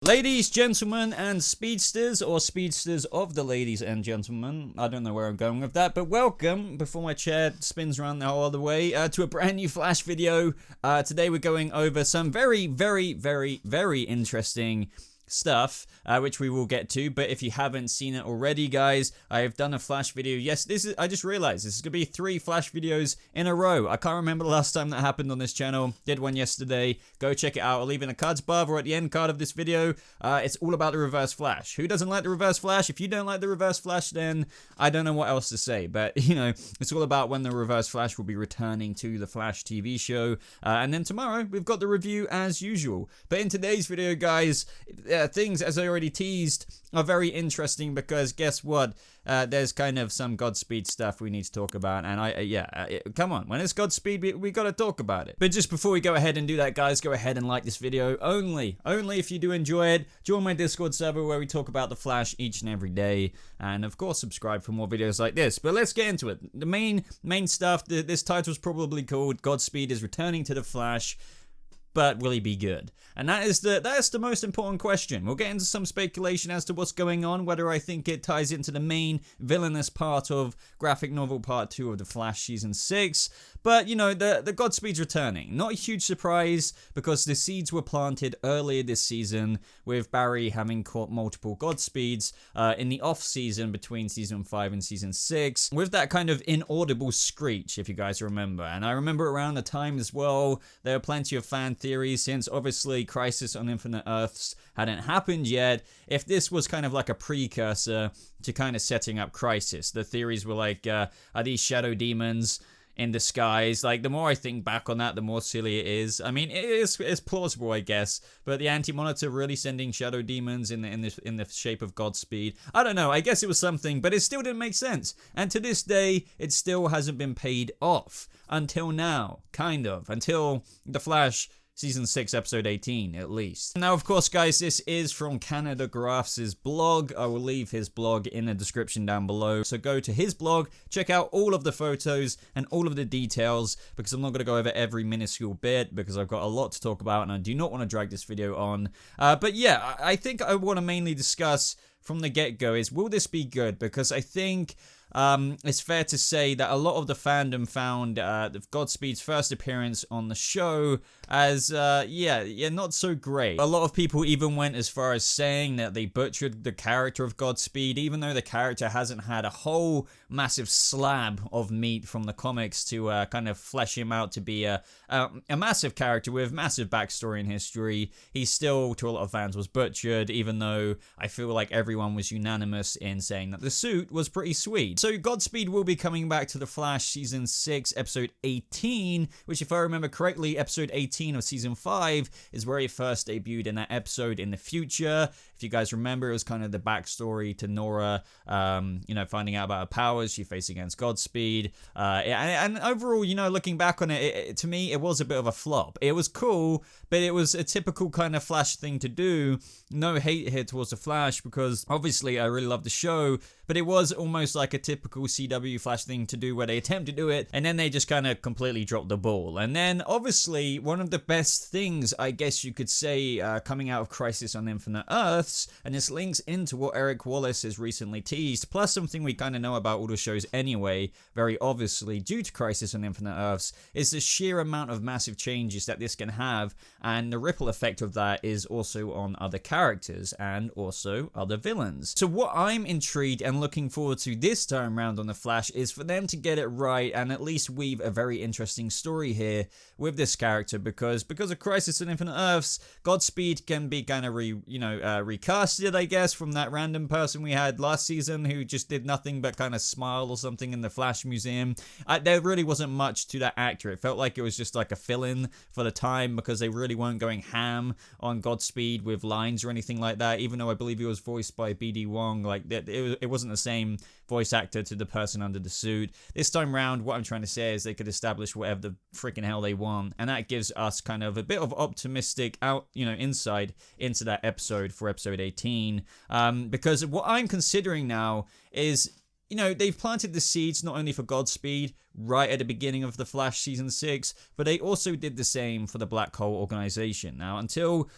Ladies, gentlemen, and speedsters, or speedsters of the ladies and gentlemen. I don't know where I'm going with that, but welcome, before my chair spins around the whole other way, to a brand new Flash video. Today we're going over some very interesting stuff, which we will get to. But if you haven't seen it already, guys, I have done a Flash video. Yes, I just realized this is gonna be 3 Flash videos in a row. I can't remember the last time that happened on this channel. Did one yesterday. Go check it out. I'll leave in the cards above or at the end card of this video. It's all about the Reverse Flash. Who doesn't like the Reverse Flash? If you don't like the Reverse Flash, then I don't know what else to say. But you know, it's all about when the Reverse Flash will be returning to the Flash TV show. And then tomorrow we've got the review as usual. But in today's video, guys, things, as I already teased, are very interesting because guess what? There's kind of some Godspeed stuff we need to talk about, and come on, when it's Godspeed, we gotta talk about it. But just before we go ahead and do that, guys, go ahead and like this video only if you do enjoy it. Join my Discord server where we talk about the Flash each and every day, and of course subscribe for more videos like this. But let's get into it. The main stuff. This title's probably called Godspeed is returning to the Flash, but will he be good? And that's the most important question. We'll get into some speculation as to what's going on, whether I think it ties into the main villainous part of graphic novel part 2 of The Flash season 6. But, you know, the Godspeed's returning. Not a huge surprise, because the seeds were planted earlier this season, with Barry having caught multiple Godspeeds in the off-season between season 5 and season 6, with that kind of inaudible screech, if you guys remember. And I remember around the time as well, there were plenty of fan theories, since obviously Crisis on Infinite Earths hadn't happened yet, if this was kind of like a precursor to kind of setting up Crisis. The theories were like, are these shadow demons in disguise? Like, the more I think back on that, the more silly it is. I mean, it's plausible, I guess, but the Anti-Monitor really sending shadow demons in the shape of Godspeed, I don't know. I guess it was something, but it still didn't make sense. And to this day, it still hasn't been paid off until now, kind of, until The Flash Season 6, Episode 18, at least. Now, of course, guys, this is from Canada Graphs' blog. I will leave his blog in the description down below. So go to his blog, check out all of the photos and all of the details, because I'm not going to go over every minuscule bit, because I've got a lot to talk about, and I do not want to drag this video on. But yeah, I think I want to mainly discuss from the get-go is, will this be good? Because I think it's fair to say that a lot of the fandom found Godspeed's first appearance on the show as, not so great. A lot of people even went as far as saying that they butchered the character of Godspeed, even though the character hasn't had a whole massive slab of meat from the comics to kind of flesh him out to be a massive character with massive backstory and history. He still, to a lot of fans, was butchered, even though I feel like everyone was unanimous in saying that the suit was pretty sweet. So Godspeed will be coming back to The Flash Season 6, Episode 18, which, if I remember correctly, Episode 18 of Season 5 is where he first debuted in that episode in the future. If you guys remember, it was kind of the backstory to Nora, finding out about her powers she faced against Godspeed. And overall, you know, looking back on it, to me, it was a bit of a flop. It was cool, but it was a typical kind of Flash thing to do. No hate here towards The Flash, because obviously I really love the show, but it was almost like a typical CW Flash thing to do, where they attempt to do it, and then they just kind of completely drop the ball. And then, obviously, one of the best things, I guess you could say, coming out of Crisis on Infinite Earths, and this links into what Eric Wallace has recently teased, plus something we kind of know about all the shows anyway, very obviously, due to Crisis on Infinite Earths, is the sheer amount of massive changes that this can have, and the ripple effect of that is also on other characters, and also other villains. So what I'm intrigued and looking forward to this time around on The Flash is for them to get it right and at least weave a very interesting story here with this character, because of Crisis on Infinite Earths, Godspeed can be kind of recasted, I guess, from that random person we had last season who just did nothing but kind of smile or something in the Flash Museum. There really wasn't much to that actor. It felt like it was just like a fill-in for the time, because they really weren't going ham on Godspeed with lines or anything like that, even though I believe he was voiced by BD Wong. Like, it wasn't the same voice actor to the person under the suit. This time round, what I'm trying to say is they could establish whatever the freaking hell they want, and that gives us kind of a bit of optimistic insight into that episode for episode 18, because what I'm considering now is, you know, they've planted the seeds not only for Godspeed, right at the beginning of The Flash Season 6, but they also did the same for the Blackhole organization. Now, until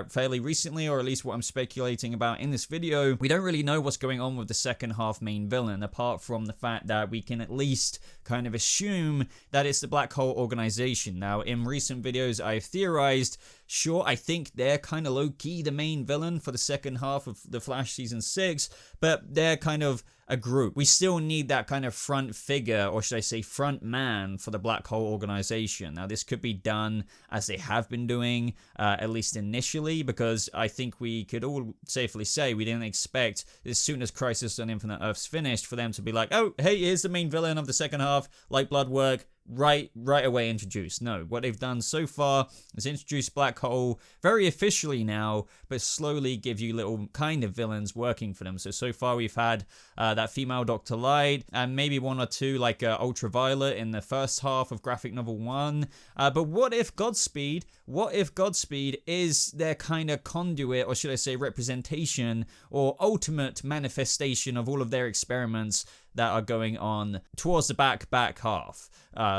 fairly recently, or at least what I'm speculating about in this video, we don't really know what's going on with the second half main villain, apart from the fact that we can at least kind of assume that it's the Blackhole organization. Now, in recent videos, I've theorized, sure, I think they're kind of low-key the main villain for the second half of The Flash Season 6, but they're kind of a group. We still need that kind of front figure, or should I say front man, for the Blackhole organization. Now, this could be done as they have been doing, at least initially, because I think we could all safely say we didn't expect, as soon as Crisis on Infinite Earths finished, for them to be like, oh, hey, here's the main villain of the second half, like Bloodwork, right away introduced. No, what they've done so far is introduce Blackhole very officially now, but slowly give you little kind of villains working for them. So far we've had that female Dr. Light, and maybe one or two like Ultraviolet in the first half of graphic novel 1. But what if Godspeed is their kind of conduit, or should I say representation, or ultimate manifestation of all of their experiments that are going on towards the back half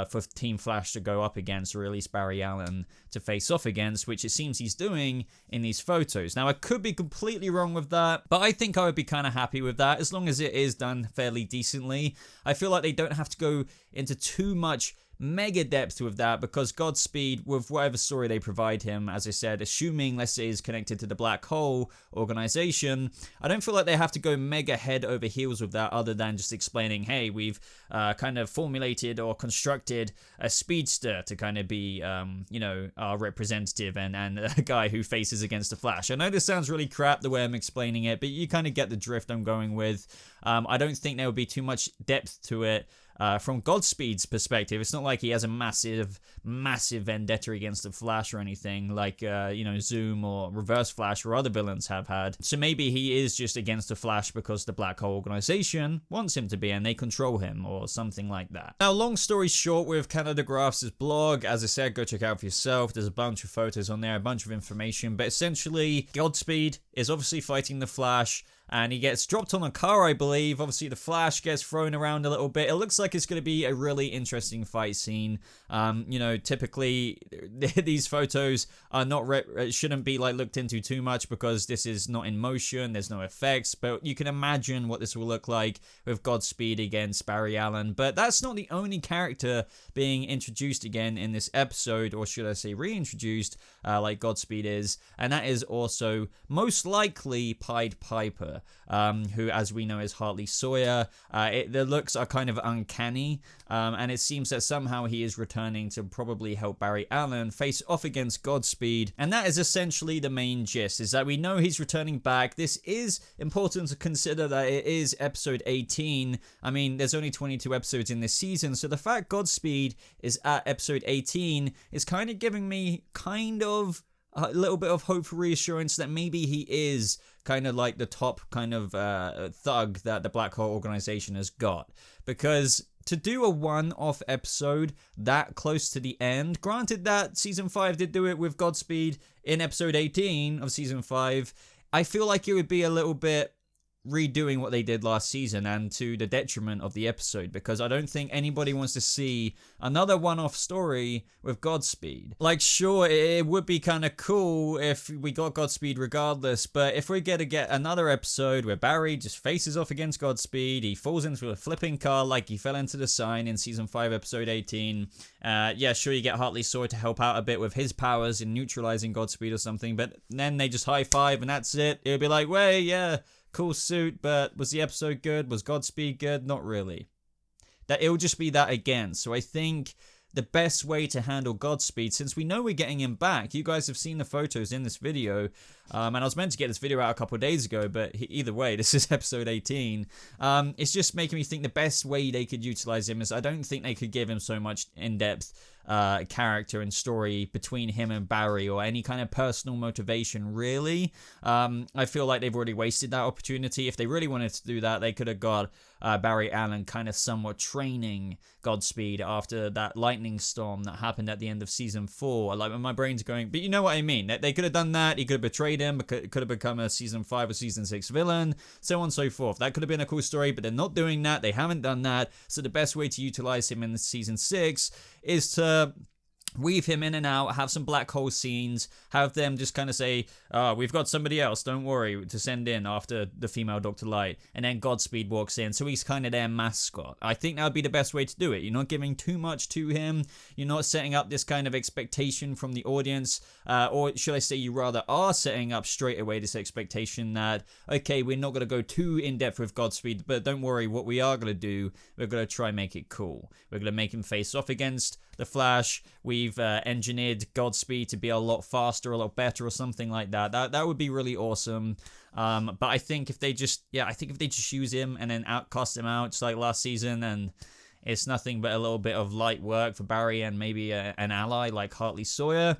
for Team Flash to go up against, or at least Barry Allen to face off against, which it seems he's doing in these photos. Now, I could be completely wrong with that, but I think I would be kind of happy with that, as long as it is done fairly decently. I feel like they don't have to go into too much mega depth with that, because Godspeed, with whatever story they provide him, as I said, assuming, let's say, is connected to the Blackhole organization, I don't feel like they have to go mega head over heels with that, other than just explaining, hey, we've kind of formulated or constructed a speedster to kind of be, you know, our representative and a guy who faces against the Flash. I know this sounds really crap the way I'm explaining it, but you kind of get the drift I'm going with. I don't think there will be too much depth to it. From Godspeed's perspective, it's not like he has a massive vendetta against the Flash or anything like, you know, Zoom or Reverse Flash or other villains have had. So maybe he is just against the Flash because the Blackhole organization wants him to be and they control him or something like that. Now, long story short, with Canada Graphs' blog, as I said, go check out for yourself. There's a bunch of photos on there, a bunch of information, but essentially, Godspeed is obviously fighting the Flash, and he gets dropped on a car, I believe. Obviously, the Flash gets thrown around a little bit. It looks like it's going to be a really interesting fight scene. You know, typically, these photos are not shouldn't be like looked into too much, because this is not in motion. There's no effects, but you can imagine what this will look like with Godspeed against Barry Allen. But that's not the only character being introduced again in this episode, or should I say reintroduced, like Godspeed is, and that is also most likely Pied Piper, who, as we know, is Hartley Sawyer. The looks are kind of uncanny, and it seems that somehow he is returning to probably help Barry Allen face off against Godspeed, and that is essentially the main gist, is that we know he's returning back. This is important to consider that it is episode 18. I mean, there's only 22 episodes in this season, so the fact Godspeed is at episode 18 is kind of giving me kind of a little bit of hope for reassurance that maybe he is kind of like the top kind of thug that the Blackhole organization has got. Because to do a one-off episode that close to the end, granted that season 5 did do it with Godspeed in episode 18 of season 5, I feel like it would be a little bit redoing what they did last season, and to the detriment of the episode, because I don't think anybody wants to see another one-off story with Godspeed. Like, sure, it would be kind of cool if we got Godspeed regardless, but if we get another episode where Barry just faces off against Godspeed, he falls into a flipping car like he fell into the sign in season 5 episode 18, yeah, sure, you get Hartley Sawyer to help out a bit with his powers in neutralizing Godspeed or something, but then they just high-five and that's it. It would be like, wait, yeah, cool suit, but was the episode good? Was Godspeed good? Not really. That it'll just be that again. So I think the best way to handle Godspeed, since we know we're getting him back, you guys have seen the photos in this video, and I was meant to get this video out a couple of days ago, but either way, this is episode 18. It's just making me think the best way they could utilize him is, I don't think they could give him so much in-depth character and story between him and Barry, or any kind of personal motivation, really. I feel like they've already wasted that opportunity. If they really wanted to do that, they could have got Barry Allen kind of somewhat training Godspeed after that lightning storm that happened at the end of season 4. Like, when my brain's going, but you know what I mean. They could have done that. He could have betrayed him. It could have become a season 5 or season 6 villain, so on and so forth. That could have been a cool story, but they're not doing that. They haven't done that. So the best way to utilize him in season 6 is to weave him in and out, have some black hole scenes, have them just kind of say, we've got somebody else, don't worry, to send in after the female Dr. Light, and then Godspeed walks in, so he's kind of their mascot. I think that would be the best way to do it. You're not giving too much to him, you're not setting up this kind of expectation from the audience, or should I say you rather are setting up straight away this expectation that, okay, we're not going to go too in-depth with Godspeed, but don't worry, what we are going to do, we're going to try and make it cool. We're going to make him face off against the Flash. We've engineered Godspeed to be a lot faster, a lot better, or something like that. That would be really awesome. But I think if they just, use him and then cast him out just like last season, and it's nothing but a little bit of light work for Barry and maybe an ally like Hartley Sawyer.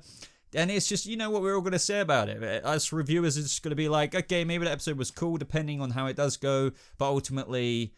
And it's just, you know what we're all going to say about it. Us reviewers are just going to be like, okay, maybe the episode was cool depending on how it does go, but ultimately,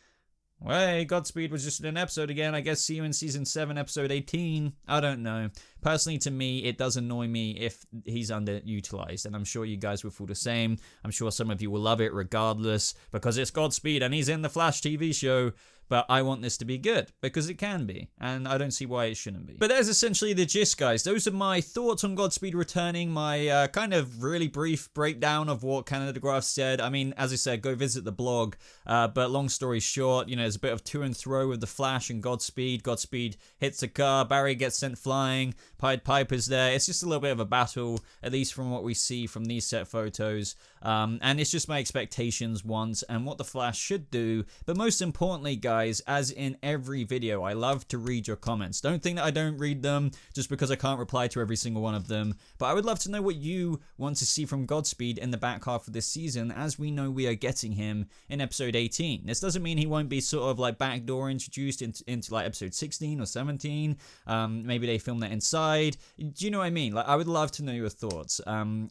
well, hey, Godspeed was just in an episode again. I guess see you in season 7, episode 18. I don't know. Personally, to me, it does annoy me if he's underutilized, and I'm sure you guys will feel the same. I'm sure some of you will love it regardless, because it's Godspeed and he's in the Flash TV show. But I want this to be good, because it can be, and I don't see why it shouldn't be. But that is essentially the gist, guys. Those are my thoughts on Godspeed returning, my kind of really brief breakdown of what Canada Graph said. I mean, as I said, go visit the blog, but long story short, you know, there's a bit of to and fro with the Flash and Godspeed. Godspeed hits a car, Barry gets sent flying, Pied Piper's there. It's just a little bit of a battle, at least from what we see from these set photos, and it's just my expectations once, and what the Flash should do. But most importantly, guys, as in every video, I love to read your comments. Don't think that I don't read them just because I can't reply to every single one of them, but I would love to know what you want to see from Godspeed in the back half of this season, as we know we are getting him in episode 18. This doesn't mean he won't be sort of like backdoor introduced into like episode 16 or 17. Maybe they film that inside. Do you know what I mean? Like, I would love to know your thoughts,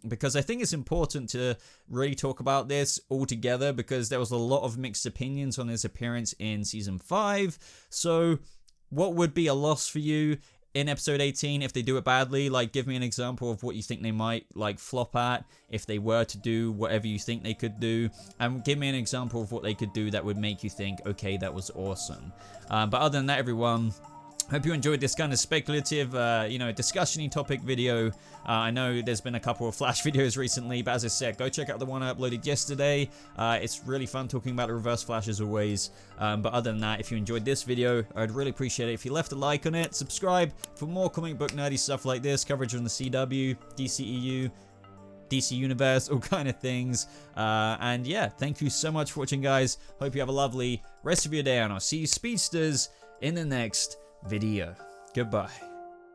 because I think it's important to really talk about this all together, because there was a lot of mixed opinions on his appearance in season 5. So what would be a loss for you in episode 18 if they do it badly? Like, give me an example of what you think they might like flop at if they were to do whatever you think they could do, and give me an example of what they could do that would make you think, okay, that was awesome. But other than that, everyone, hope you enjoyed this kind of speculative, discussion-y topic video. I know there's been a couple of Flash videos recently, but as I said, go check out the one I uploaded yesterday. It's really fun talking about the Reverse Flash as always. But other than that, if you enjoyed this video, I'd really appreciate it if you left a like on it, subscribe for more comic book nerdy stuff like this, coverage on the CW, DCEU, DC Universe, all kind of things. And yeah, thank you so much for watching, guys. Hope you have a lovely rest of your day, and I'll see you speedsters in the next video. Goodbye.